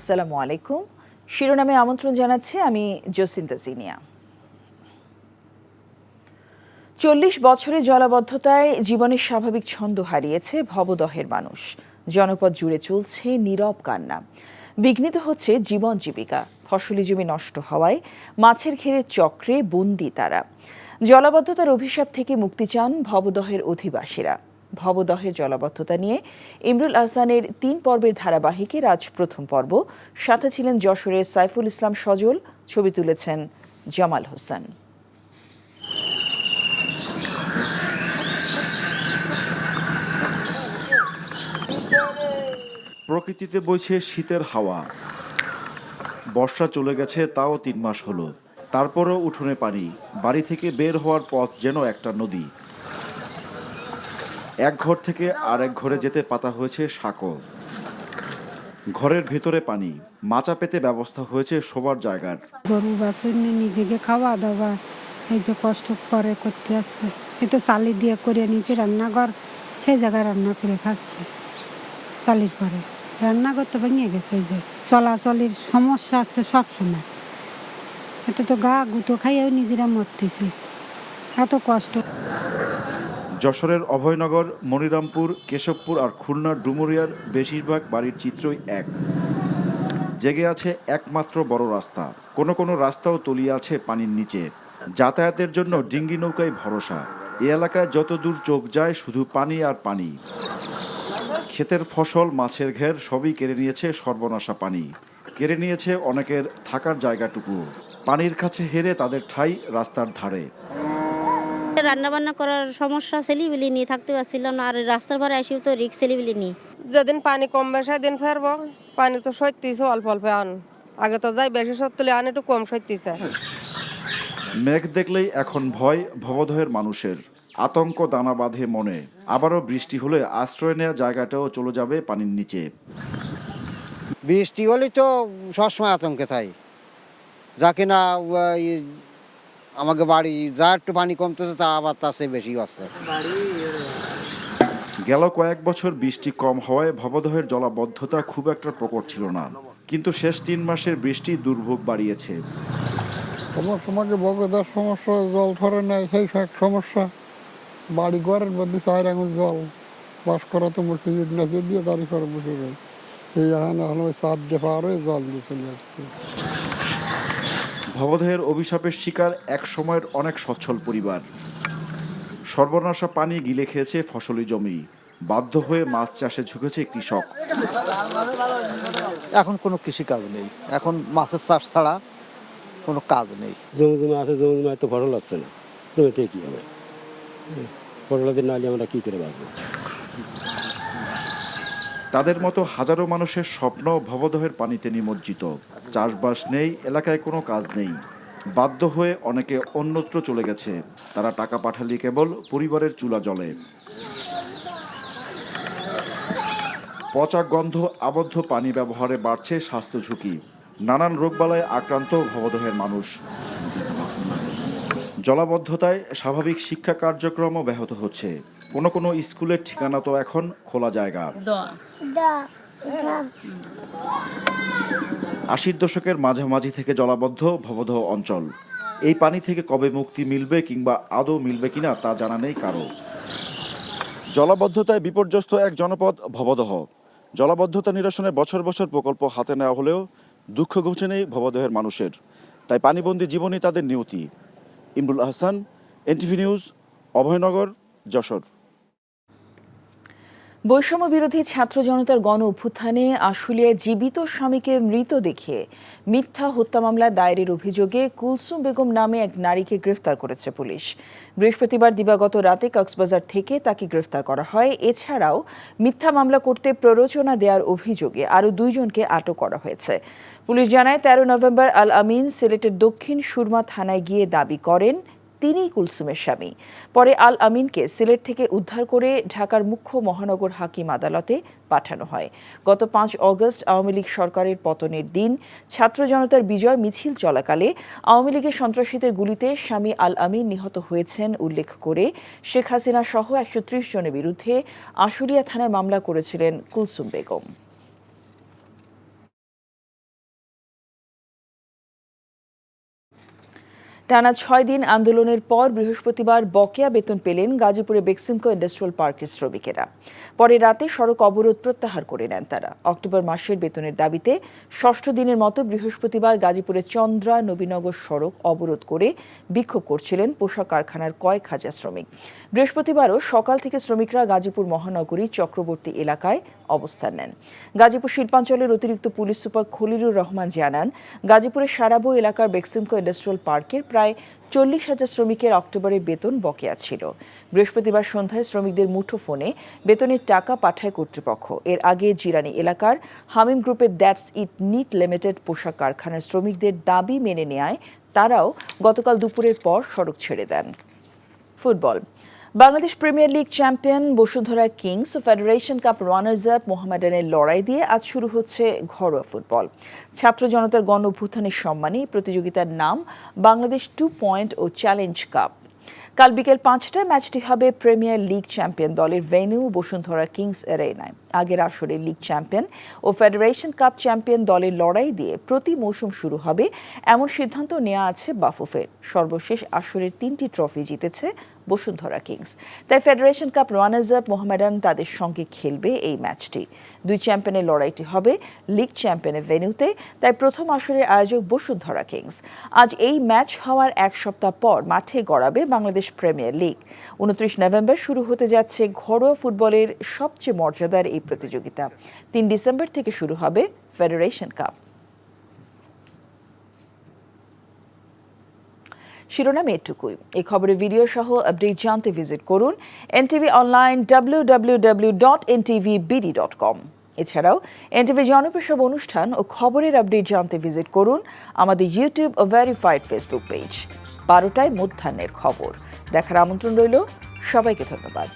আসসালামু আলাইকুম। শিরোনামে আমন্ত্রণ জানাচ্ছি আমি জসিন্তা জিনিয়া। ৪০ বছরের জলাবদ্ধতায় জীবনের স্বাভাবিক ছন্দ হারিয়েছে ভবদহের মানুষ। জনপদ জুড়ে চলছে নীরব কান্না। বিঘ্নিত হচ্ছে জীবন জীবিকা। ফসলি জমি নষ্ট হওয়ায় মাছের ঘেরের চক্রে বন্দী তারা। জলাবদ্ধতার অভিশাপ থেকে মুক্তি চান ভবদহের অধিবাসীরা। ভবদহের জলাবদ্ধতা নিয়ে ইমরুল আহসানের ৩ পর্বের ধারাবাহিকের আজ প্রথম পর্ব। সাথে ছিলেন যশোরের সাইফুল ইসলাম সজল, ছবি তুলেছেন জামাল হোসেন। প্রকৃতিতে বইছে শীতের হাওয়া। বর্ষা চলে গেছে, তাও ৩ মাস হলো। তারপরও উঠোনে পানি। বাড়ি থেকে বের হওয়ার পথ যেন একটা নদী। এক ঘর থেকে আরেক ঘরে যেতে পাতা হয়েছে সাঁকো। ঘরের ভেতরে পানি। মাচা পেতে ব্যবস্থা হয়েছে শোবার জায়গার। গরু বাছুর নিজেকে খাওয়া দাওয়া এই যে কষ্ট করে করতে আসছে, এই তো চালি দিয়ে করে নিচে রান্নাঘর, সেই জায়গায় রান্না করে খাচ্ছে। চালির পরে রান্নাঘর তো ভেঙে গেছে, এই যে চলাচলের সমস্যা আছে সব সময়। এতে তো গা গুঁতো খাইয়েও নিজেরা মরতেছি, এত কষ্ট। যশোরের অভয়নগর, মনিরামপুর, কেশবপুর আর খুলনার ডুমুরিয়ার বেশিরভাগ বাড়ির চিত্রই এক। জেগে আছে একমাত্র বড় রাস্তা। কোনো কোনো রাস্তাও তলিয়ে আছে পানির নিচে। যাতায়াতের জন্য ডিঙ্গি নৌকায় ভরসা। এই এলাকায় যত দূর চোখ যায় শুধু পানি আর পানি। ক্ষেতের ফসল, মাছের ঘের সবই কেড়ে নিয়েছে সর্বনাশা পানি। কেড়ে নিয়েছে অনেকের থাকার জায়গাটুকু। পানির কাছে হেরে তাদের ঠাঁই রাস্তার ধারে। রান্না বান্না করার সমস্যা, ছেলেবিলি নিয়ে থাকতে পারছিলাম না। আর রাস্তার পরে আসিও তো রিক্স, ছেলেবিলি নিয়ে। যেদিন পানি কমবে সেদিন ফেরবো। পানি তো সত্যিছে অল্প অল্প আন, আগে তো যাই বেশি সত্যি আন, একটু কম সত্যিছে। মেঘ দেখলেই এখন ভয় ভবদহের মানুষের। আতঙ্ক দানা বাঁধে মনে। আবারও বৃষ্টি হলে আশ্রয় নেওয়া জায়গাটাও চলে যাবে পানির নিচে। বৃষ্টি হলেই তো সবসময় আতঙ্কে থাই, যা কিনা আমাকে বাড়ি যা একটু পানি কমতেছে তা আবার তার চেয়ে বেশি আসছে। গেল কয়েক বছর বৃষ্টি কম হওয়ায় ভবদহের জলাবদ্ধতা খুব একটা প্রকট ছিল না, কিন্তু শেষ 3 মাসের বৃষ্টি দুর্ভোগ বাড়িয়েছে। তোমাকে বগদার সমস্যা, জল ধরে নেয়, সেই সব সমস্যা। বাড়ি ঘরের মধ্যে 4 আঙুল জল, বাস করা তো মুশকিল। নাচে দিয়ে দাঁড়িয়ে করা মুশকিল। এই এখন ওই 4 দিয়ে পার হয়ে জল দিয়ে চলে আসছে। ভবদহের অভিশাপের শিকার এক সময়ের অনেক সচ্ছল পরিবার। সর্বনাশা পানি গিলে খেয়েছে ফসলি জমি। বাধ্য হয়ে মাছ চাষে ঝুঁকেছে কৃষক। এখন কোনো কৃষিকাজ নেই, এখন মাছের চাষ ছাড়া কোনো কাজ নেই। জমি আছে, জমি তো ফসল হচ্ছে না, জমিতে কি হবে? ফসলাদি না হলে আমরা কি করে বাঁচবো? তাদের মতো হাজারো মানুষের স্বপ্ন ভবদহের পানিতে নিমজ্জিত। চাষবাস নেই, এলাকায় কোনো কাজ নেই। বাধ্য হয়ে অনেকে অন্যত্র চলে গেছে। তারা টাকা পাঠালে কেবল পরিবারের চুলা জ্বলে। পচা গন্ধ, আবদ্ধ পানি ব্যবহারে বাড়ছে স্বাস্থ্য ঝুঁকি। নানান রোগবালায় আক্রান্ত ভবদহের মানুষ। জলাবদ্ধতায় স্বাভাবিক শিক্ষা কার্যক্রমও ব্যাহত হচ্ছে। কোনো কোনো স্কুলের ঠিকানা তো এখন খোলা জায়গা। 80-র দশকের মাঝামাঝি থেকে জলাবদ্ধ ভবদহ অঞ্চল। এই পানি থেকে কবে মুক্তি মিলবে কিংবা আদৌ মিলবে কিনা তা জানা নেই কারো। জলাবদ্ধতায় বিপর্যস্ত এক জনপদ ভবদহ। জলাবদ্ধতা নিরসনে বছর বছর প্রকল্প হাতে নেওয়া হলেও দুঃখ ঘুচে নেই ভবদহের মানুষের। তাই পানিবন্দী জীবনই তাদের নিয়তি। Imrul Ahsan, NTV news, Abhaynagar, Jessore. বৈষম্য বিরোধী ছাত্র জনতার গণ অভ্যুত্থানে আশুলিয়ায় জীবিত স্বামীকে মৃত দেখে মিথ্যা হত্যা মামলা দায়েরের অভিযোগে কুলসুম বেগম নামে এক নারীকে গ্রেফতার করেছে পুলিশ। বৃহস্পতিবার দিবাগত রাতে কক্সবাজার থেকে তাকে গ্রেফতার করা হয়। এছাড়াও মিথ্যা মামলা করতে প্ররোচনা দেওয়ার অভিযোগে আরও 2 জনকে আটক করা হয়েছে। পুলিশ জানায় 13 নভেম্বর আল আমিন সিলেটের দক্ষিণ সুরমা থানায় গিয়ে দাবি করেন তিনিই কুলসুমের স্বামী। পরে আল আমিনকে সিলেট থেকে উদ্ধার করে ঢাকার মুখ্য মহানগর হাকিম আদালতে পাঠানো হয়। গত 5 অগস্ট আওয়ামী লীগ সরকারের পতনের দিন ছাত্র জনতার বিজয় মিছিল চলাকালে আওয়ামী লীগের সন্ত্রাসীদের গুলিতে স্বামী আল আমিন নিহত হয়েছেন উল্লেখ করে শেখ হাসিনা সহ 130 জনের বিরুদ্ধে আশুলিয়া থানায় মামলা করেছিলেন কুলসুম বেগম। টানা 6 দিন আন্দোলনের পর বৃহস্পতিবার বকেয়া বেতন পেলেন গাজীপুরে বেক্সিমকো ইন্ডাস্ট্রিয়াল পার্কের শ্রমিকেরা। পরে রাতে সড়ক অবরোধ প্রত্যাহার করে নেন তারা। অক্টোবর মাসের বেতনের দাবিতে 6ষ্ঠ দিনের মতো বৃহস্পতিবার গাজীপুরের চন্দ্রা নবীনগর সড়ক অবরোধ করে বিক্ষোভ করছিলেন পোশাক কারখানার কয়েক হাজার শ্রমিক। বৃহস্পতিবারও সকাল থেকে শ্রমিকরা গাজীপুর মহানগরী চক্রবর্তী এলাকায় অবস্থান নেন। গাজীপুর শিল্পাঞ্চলের অতিরিক্ত পুলিশ সুপার খলিলুর রহমান জানান, গাজীপুরের সারাবো এলাকার বেক্সিমকো ইন্ডাস্ট্রিয়াল পার্কের প্রায় 40,000 শ্রমিকের অক্টোবরে বেতন বকেয়া ছিল। বৃহস্পতিবার সন্ধ্যায় শ্রমিকদের মুঠোফোনে বেতনের টাকা পাঠায় কর্তৃপক্ষ। এর আগে জিরানি এলাকার হামিম গ্রুপের দ্যাটস ইট নিট লিমিটেড পোশাক কারখানার শ্রমিকদের দাবি মেনে নেয় তারাও গতকাল দুপুরের পর সড়ক ছেড়ে দেন। Football. Bangladesh premier league champion Bashundhara kings ও ফেডারেশন কাপ রানার্স আপ মোহামেডানের লড়াই দিয়ে আজ শুরু হচ্ছে ঘরোয়া ফুটবল। ছাত্র জনতার গণ অভ্যুত্থানের সম্মানে প্রতিযোগিতার নাম বাংলাদেশ 2 পয়েন্ট ও চ্যালেঞ্জ কাপ। কাল বিকেল 5টায় ম্যাচটি হবে প্রিমিয়ার লিগ চ্যাম্পিয়ন দলের ভেন্যু বসুন্ধরা কিংস অ্যারেনায়। আগের আসরে লিগ চ্যাম্পিয়ন ও ফেডারেশন কাপ চ্যাম্পিয়ন দলের লড়াই দিয়ে প্রতি মৌসুম শুরু হবে এমন সিদ্ধান্ত নেওয়া আছে বাফুফের। সর্বশেষ আসরের 3টি ট্রফি জিতেছে বসুন্ধরা কিংস। তাই federation cup runners up Mohammedan তাদের সঙ্গে খেলবে এই ম্যাচটি। দুই চ্যাম্পিয়নের লড়াইটি হবে লিগ চ্যাম্পিয়নের ভেন্যুতে, তাই প্রথম আসরের আয়োজক বসুন্ধরা কিংস। আজ এই ম্যাচ হওয়ার এক সপ্তাহ পর মাঠে গড়াবে বাংলাদেশ প্রিমিয়ার লিগ। 29 নভেম্বর শুরু হতে যাচ্ছে ঘরোয়া ফুটবলের সবচেয়ে মর্যাদার এই প্রতিযোগিতা। 3 ডিসেম্বর থেকে শুরু হবে ফেডারেশন কাপ। শিরোনাম এটুকুই। এই খবরের ভিডিও সহ আপডেট জানতে ভিজিট করুন এনটিভি অনলাইন www.ntvbd.com। এছাড়াও এনটিভি জনপ্রিয় সব অনুষ্ঠান ও খবরের আপডেট জানতে ভিজিট করুন আমাদের ইউটিউব ও ভেরিফাইড ফেসবুক পেজ। 12টায় মধ্যাহ্নের খবর দেখার আমন্ত্রণ রইল। সবাইকে ধন্যবাদ।